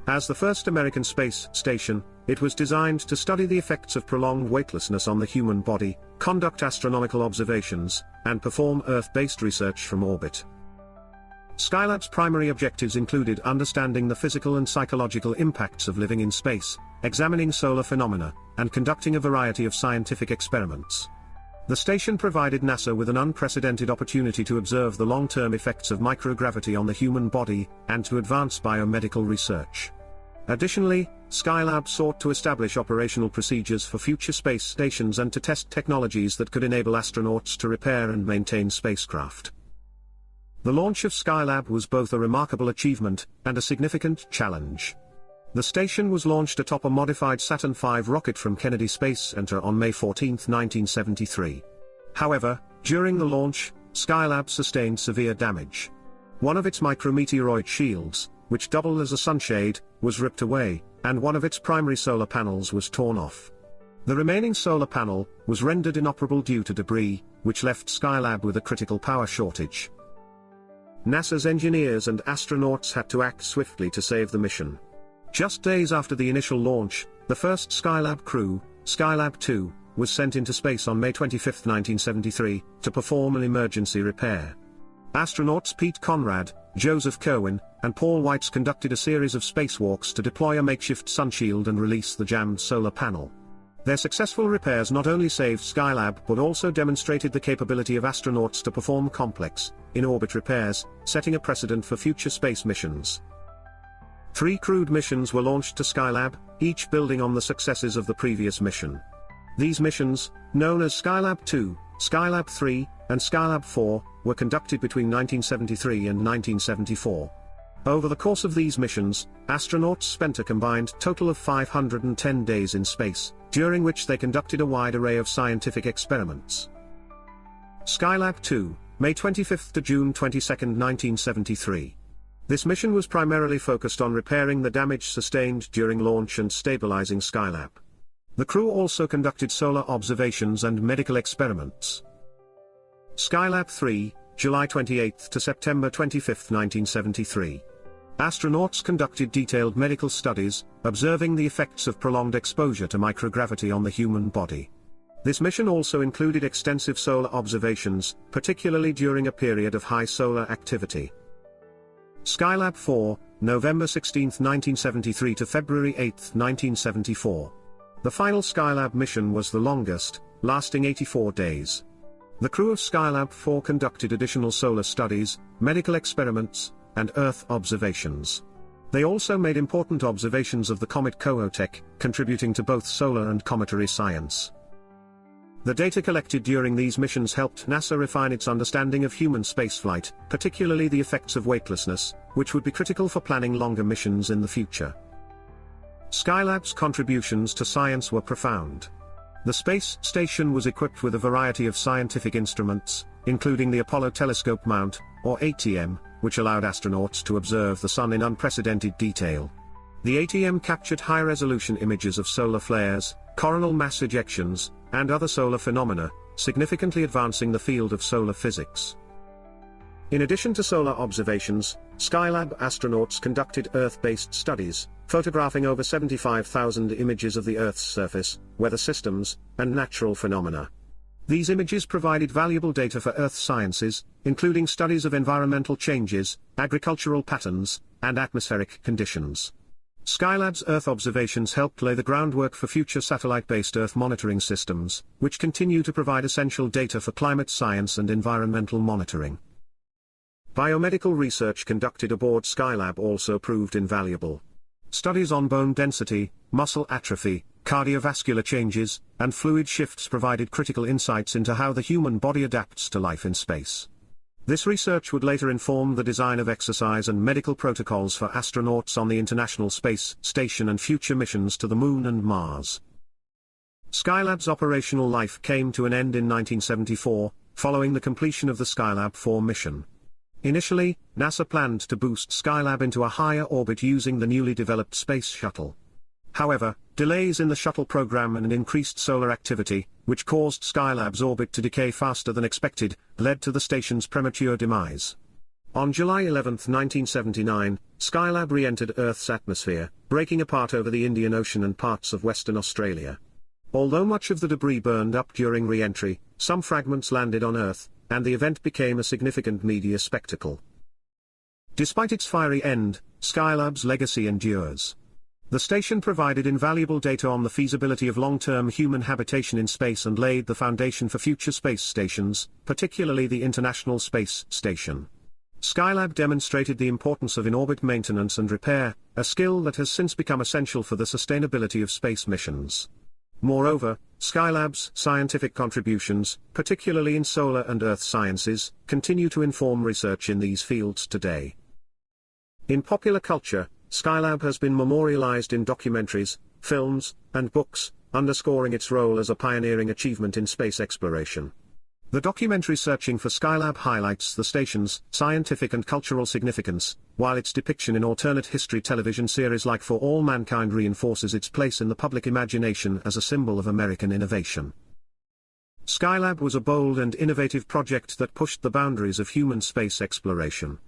As the first American space station, it was designed to study the effects of prolonged weightlessness on the human body, conduct astronomical observations, and perform Earth-based research from orbit. Skylab's primary objectives included understanding the physical and psychological impacts of living in space, examining solar phenomena, and conducting a variety of scientific experiments. The station provided NASA with an unprecedented opportunity to observe the long-term effects of microgravity on the human body, and to advance biomedical research. Additionally, Skylab sought to establish operational procedures for future space stations and to test technologies that could enable astronauts to repair and maintain spacecraft. The launch of Skylab was both a remarkable achievement and a significant challenge. The station was launched atop a modified Saturn V rocket from Kennedy Space Center on May 14, 1973. However, during the launch, Skylab sustained severe damage. One of its micrometeoroid shields, which doubled as a sunshade, was ripped away, and one of its primary solar panels was torn off. The remaining solar panel was rendered inoperable due to debris, which left Skylab with a critical power shortage. NASA's engineers and astronauts had to act swiftly to save the mission. Just days after the initial launch, the first Skylab crew, Skylab 2, was sent into space on May 25, 1973, to perform an emergency repair. Astronauts Pete Conrad, Joseph Kerwin, and Paul Weitz conducted a series of spacewalks to deploy a makeshift sunshield and release the jammed solar panel. Their successful repairs not only saved Skylab but also demonstrated the capability of astronauts to perform complex, in-orbit repairs, setting a precedent for future space missions. 3 crewed missions were launched to Skylab, each building on the successes of the previous mission. These missions, known as Skylab 2, Skylab 3, and Skylab 4, were conducted between 1973 and 1974. Over the course of these missions, astronauts spent a combined total of 510 days in space, during which they conducted a wide array of scientific experiments. Skylab 2, May 25 to June 22, 1973. This mission was primarily focused on repairing the damage sustained during launch and stabilizing Skylab. The crew also conducted solar observations and medical experiments. Skylab 3, July 28 to September 25, 1973. Astronauts conducted detailed medical studies, observing the effects of prolonged exposure to microgravity on the human body. This mission also included extensive solar observations, particularly during a period of high solar activity. Skylab 4, November 16, 1973 to February 8, 1974. The final Skylab mission was the longest, lasting 84 days. The crew of Skylab 4 conducted additional solar studies, medical experiments, and Earth observations. They also made important observations of the comet Kohoutek, contributing to both solar and cometary science. The data collected during these missions helped NASA refine its understanding of human spaceflight, particularly the effects of weightlessness, which would be critical for planning longer missions in the future. Skylab's contributions to science were profound. The space station was equipped with a variety of scientific instruments, including the Apollo Telescope Mount, or ATM, which allowed astronauts to observe the Sun in unprecedented detail. The ATM captured high-resolution images of solar flares, coronal mass ejections, and other solar phenomena, significantly advancing the field of solar physics. In addition to solar observations, Skylab astronauts conducted Earth-based studies, photographing over 75,000 images of the Earth's surface, weather systems, and natural phenomena. These images provided valuable data for Earth sciences, including studies of environmental changes, agricultural patterns, and atmospheric conditions. Skylab's Earth observations helped lay the groundwork for future satellite-based Earth monitoring systems, which continue to provide essential data for climate science and environmental monitoring. Biomedical research conducted aboard Skylab also proved invaluable. Studies on bone density, muscle atrophy, cardiovascular changes, and fluid shifts provided critical insights into how the human body adapts to life in space. This research would later inform the design of exercise and medical protocols for astronauts on the International Space Station and future missions to the Moon and Mars. Skylab's operational life came to an end in 1974, following the completion of the Skylab 4 mission. Initially, NASA planned to boost Skylab into a higher orbit using the newly developed Space Shuttle. However, delays in the shuttle program and increased solar activity, which caused Skylab's orbit to decay faster than expected, led to the station's premature demise. On July 11, 1979, Skylab re-entered Earth's atmosphere, breaking apart over the Indian Ocean and parts of Western Australia. Although much of the debris burned up during re-entry, some fragments landed on Earth, and the event became a significant media spectacle. Despite its fiery end, Skylab's legacy endures. The station provided invaluable data on the feasibility of long-term human habitation in space and laid the foundation for future space stations, particularly the International Space Station. Skylab demonstrated the importance of in-orbit maintenance and repair, a skill that has since become essential for the sustainability of space missions. Moreover, Skylab's scientific contributions, particularly in solar and Earth sciences, continue to inform research in these fields today. In popular culture, Skylab has been memorialized in documentaries, films, and books, underscoring its role as a pioneering achievement in space exploration. The documentary Searching for Skylab highlights the station's scientific and cultural significance, while its depiction in alternate history television series like For All Mankind reinforces its place in the public imagination as a symbol of American innovation. Skylab was a bold and innovative project that pushed the boundaries of human space exploration.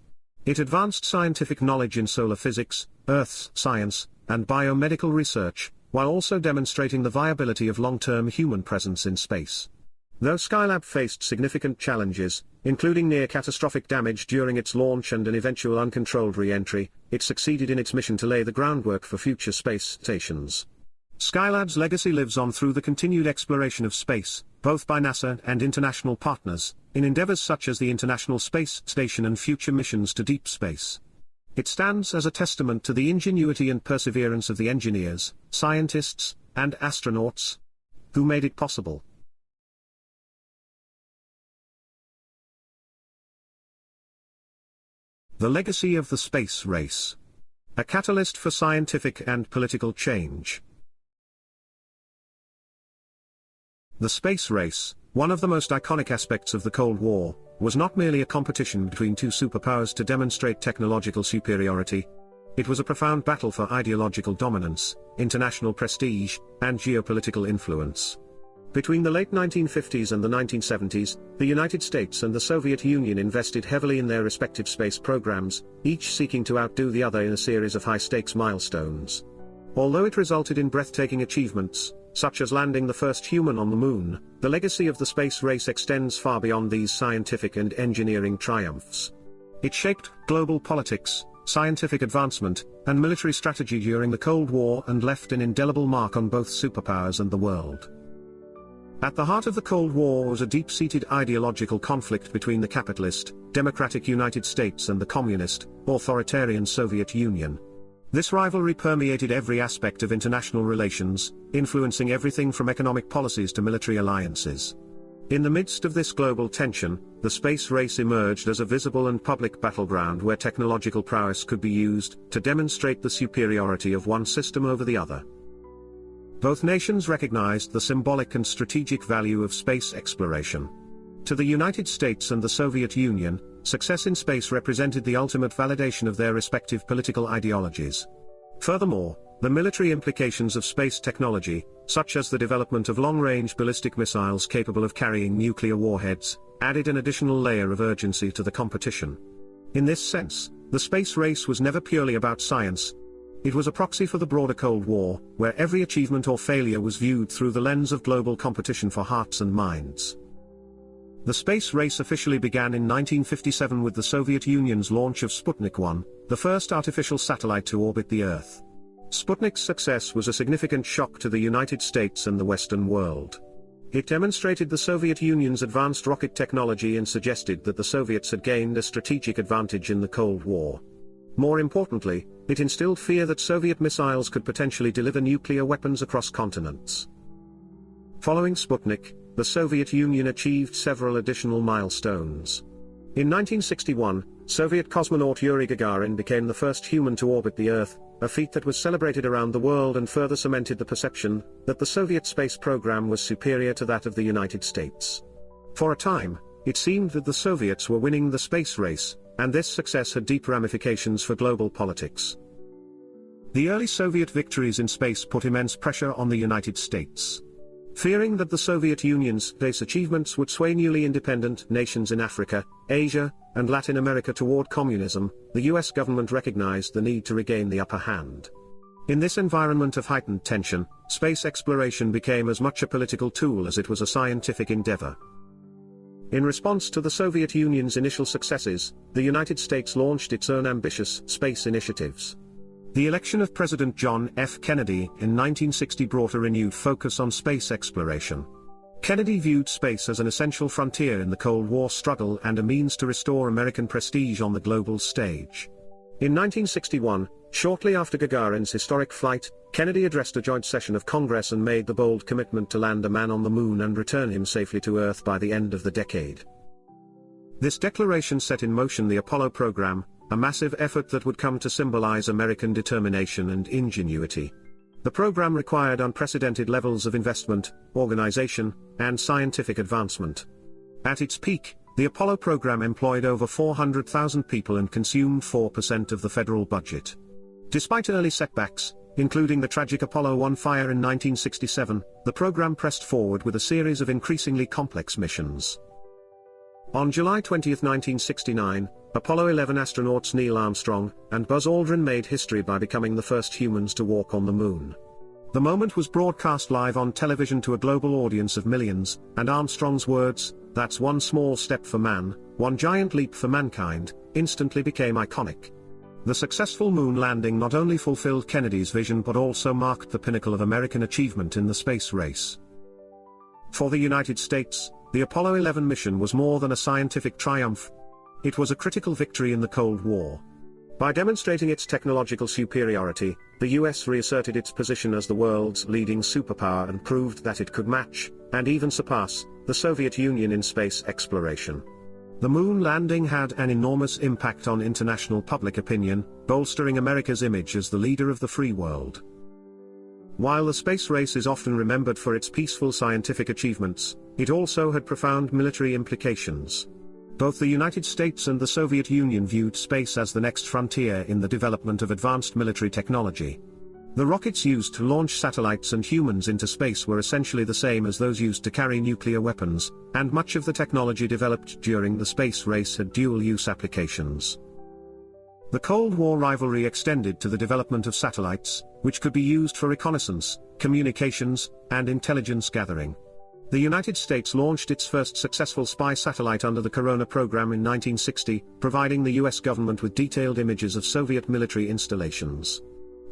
It advanced scientific knowledge in solar physics, Earth science, and biomedical research, while also demonstrating the viability of long-term human presence in space. Though Skylab faced significant challenges, including near-catastrophic damage during its launch and an eventual uncontrolled re-entry, it succeeded in its mission to lay the groundwork for future space stations. Skylab's legacy lives on through the continued exploration of space, both by NASA and international partners, in endeavors such as the International Space Station and future missions to deep space. It stands as a testament to the ingenuity and perseverance of the engineers, scientists, and astronauts who made it possible. The legacy of the space race. A catalyst for scientific and political change. The space race, one of the most iconic aspects of the Cold War, was not merely a competition between two superpowers to demonstrate technological superiority. It was a profound battle for ideological dominance, international prestige, and geopolitical influence. Between the late 1950s and the 1970s, the United States and the Soviet Union invested heavily in their respective space programs, each seeking to outdo the other in a series of high-stakes milestones. Although it resulted in breathtaking achievements, such as landing the first human on the moon, the legacy of the space race extends far beyond these scientific and engineering triumphs. It shaped global politics, scientific advancement, and military strategy during the Cold War and left an indelible mark on both superpowers and the world. At the heart of the Cold War was a deep-seated ideological conflict between the capitalist, democratic United States and the communist, authoritarian Soviet Union. This rivalry permeated every aspect of international relations, influencing everything from economic policies to military alliances. In the midst of this global tension, the space race emerged as a visible and public battleground where technological prowess could be used to demonstrate the superiority of one system over the other. Both nations recognized the symbolic and strategic value of space exploration. To the United States and the Soviet Union, success in space represented the ultimate validation of their respective political ideologies. Furthermore, the military implications of space technology, such as the development of long-range ballistic missiles capable of carrying nuclear warheads, added an additional layer of urgency to the competition. In this sense, the space race was never purely about science. It was a proxy for the broader Cold War, where every achievement or failure was viewed through the lens of global competition for hearts and minds. The space race officially began in 1957 with the Soviet Union's launch of Sputnik 1, the first artificial satellite to orbit the Earth. Sputnik's success was a significant shock to the United States and the Western world. It demonstrated the Soviet Union's advanced rocket technology and suggested that the Soviets had gained a strategic advantage in the Cold War. More importantly, it instilled fear that Soviet missiles could potentially deliver nuclear weapons across continents. Following Sputnik, the Soviet Union achieved several additional milestones. In 1961, Soviet cosmonaut Yuri Gagarin became the first human to orbit the Earth, a feat that was celebrated around the world and further cemented the perception that the Soviet space program was superior to that of the United States. For a time, it seemed that the Soviets were winning the space race, and this success had deep ramifications for global politics. The early Soviet victories in space put immense pressure on the United States. Fearing that the Soviet Union's space achievements would sway newly independent nations in Africa, Asia, and Latin America toward communism, the US government recognized the need to regain the upper hand. In this environment of heightened tension, space exploration became as much a political tool as it was a scientific endeavor. In response to the Soviet Union's initial successes, the United States launched its own ambitious space initiatives. The election of President John F. Kennedy in 1960 brought a renewed focus on space exploration. Kennedy viewed space as an essential frontier in the Cold War struggle and a means to restore American prestige on the global stage. In 1961, shortly after Gagarin's historic flight, Kennedy addressed a joint session of Congress and made the bold commitment to land a man on the moon and return him safely to Earth by the end of the decade. This declaration set in motion the Apollo program, a massive effort that would come to symbolize American determination and ingenuity. The program required unprecedented levels of investment, organization, and scientific advancement. At its peak, the Apollo program employed over 400,000 people and consumed 4% of the federal budget. Despite early setbacks, including the tragic Apollo 1 fire in 1967, the program pressed forward with a series of increasingly complex missions. On July 20, 1969, Apollo 11 astronauts Neil Armstrong and Buzz Aldrin made history by becoming the first humans to walk on the moon. The moment was broadcast live on television to a global audience of millions, and Armstrong's words, "That's one small step for man, one giant leap for mankind," instantly became iconic. The successful moon landing not only fulfilled Kennedy's vision but also marked the pinnacle of American achievement in the space race. For the United States, the Apollo 11 mission was more than a scientific triumph. It was a critical victory in the Cold War. By demonstrating its technological superiority, the US reasserted its position as the world's leading superpower and proved that it could match, and even surpass, the Soviet Union in space exploration. The moon landing had an enormous impact on international public opinion, bolstering America's image as the leader of the free world. While the space race is often remembered for its peaceful scientific achievements, it also had profound military implications. Both the United States and the Soviet Union viewed space as the next frontier in the development of advanced military technology. The rockets used to launch satellites and humans into space were essentially the same as those used to carry nuclear weapons, and much of the technology developed during the space race had dual-use applications. The Cold War rivalry extended to the development of satellites, which could be used for reconnaissance, communications, and intelligence gathering. The United States launched its first successful spy satellite under the Corona program in 1960, providing the US government with detailed images of Soviet military installations.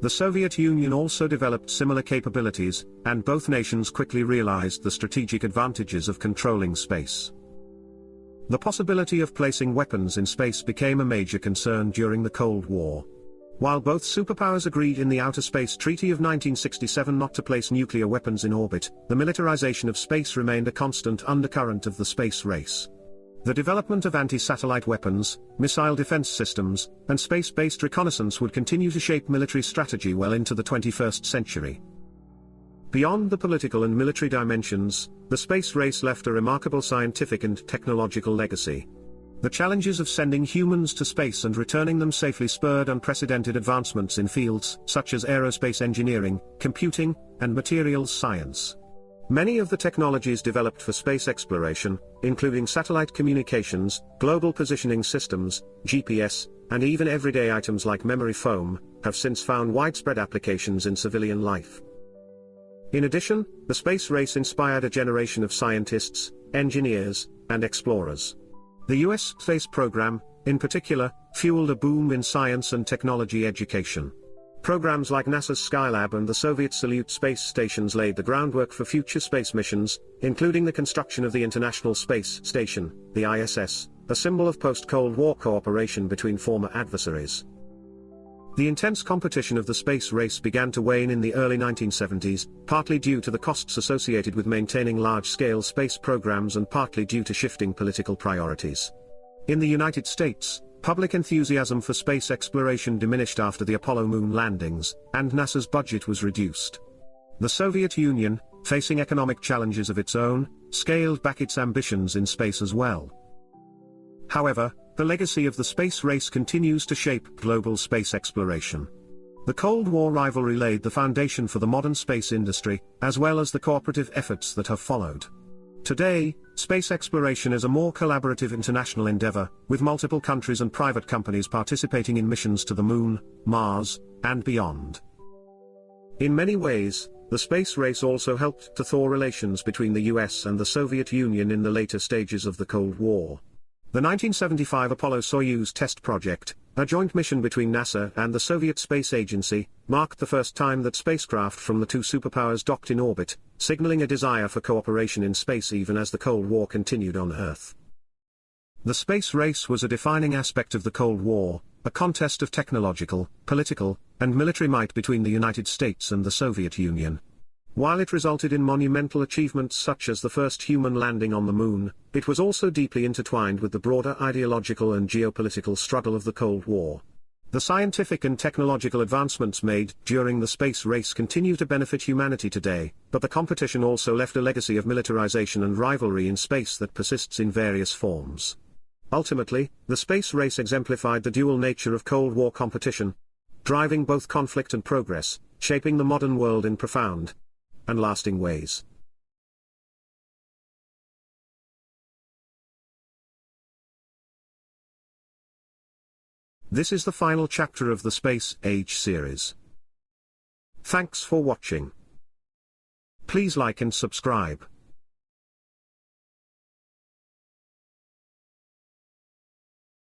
The Soviet Union also developed similar capabilities, and both nations quickly realized the strategic advantages of controlling space. The possibility of placing weapons in space became a major concern during the Cold War. While both superpowers agreed in the Outer Space Treaty of 1967 not to place nuclear weapons in orbit, the militarization of space remained a constant undercurrent of the space race. The development of anti-satellite weapons, missile defense systems, and space-based reconnaissance would continue to shape military strategy well into the 21st century. Beyond the political and military dimensions, the space race left a remarkable scientific and technological legacy. The challenges of sending humans to space and returning them safely spurred unprecedented advancements in fields such as aerospace engineering, computing, and materials science. Many of the technologies developed for space exploration, including satellite communications, global positioning systems, GPS, and even everyday items like memory foam, have since found widespread applications in civilian life. In addition, the space race inspired a generation of scientists, engineers, and explorers. The US space program, in particular, fueled a boom in science and technology education. Programs like NASA's Skylab and the Soviet Salyut space stations laid the groundwork for future space missions, including the construction of the International Space Station, the ISS, a symbol of post-Cold War cooperation between former adversaries. The intense competition of the space race began to wane in the early 1970s, partly due to the costs associated with maintaining large-scale space programs and partly due to shifting political priorities. In the United States, public enthusiasm for space exploration diminished after the Apollo moon landings, and NASA's budget was reduced. The Soviet Union, facing economic challenges of its own, scaled back its ambitions in space as well. However, the legacy of the space race continues to shape global space exploration. The Cold War rivalry laid the foundation for the modern space industry, as well as the cooperative efforts that have followed. Today, space exploration is a more collaborative international endeavor, with multiple countries and private companies participating in missions to the Moon, Mars, and beyond. In many ways, the space race also helped to thaw relations between the US and the Soviet Union in the later stages of the Cold War. The 1975 Apollo-Soyuz test project, a joint mission between NASA and the Soviet Space Agency, marked the first time that spacecraft from the two superpowers docked in orbit, signaling a desire for cooperation in space even as the Cold War continued on Earth. The space race was a defining aspect of the Cold War, a contest of technological, political, and military might between the United States and the Soviet Union. While it resulted in monumental achievements such as the first human landing on the Moon, it was also deeply intertwined with the broader ideological and geopolitical struggle of the Cold War. The scientific and technological advancements made during the space race continue to benefit humanity today, but the competition also left a legacy of militarization and rivalry in space that persists in various forms. Ultimately, the space race exemplified the dual nature of Cold War competition, driving both conflict and progress, shaping the modern world in profound and lasting ways. This is the final chapter of the Space Age series. Thanks for watching. Please like and subscribe.